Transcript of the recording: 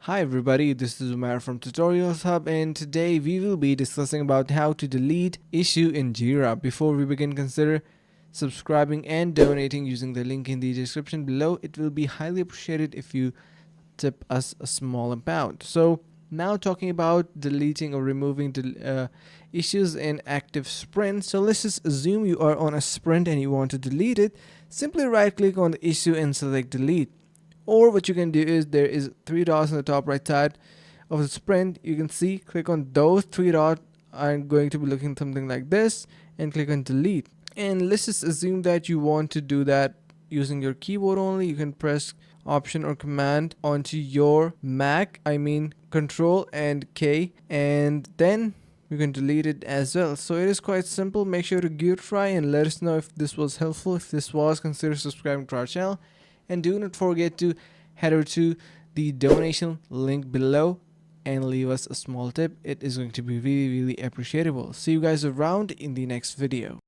Hi everybody, this is Umar from Tutorials Hub, and today we will be discussing about how to delete issue in Jira. Before we begin, consider subscribing and donating using the link in the description below. It will be highly appreciated if you tip us a small amount. So now talking about deleting or removing issues in active sprint. So let's just assume you are on a sprint and you want to delete it. Simply right click on the issue and select delete. Or what you can do is there is three dots on the top right side of the sprint. You can see, click on those three dots. I'm going to be looking something like this and click on delete. And let's just assume that you want to do that using your keyboard only. You can press option or command onto your Mac, I mean control and K, and then you can delete it as well. So it is quite simple. Make sure to give it a try and let us know if this was helpful. If this was, consider subscribing to our channel, and do not forget to head over to the donation link below and leave us a small tip. It is going to be really appreciable. See you guys around in the next video.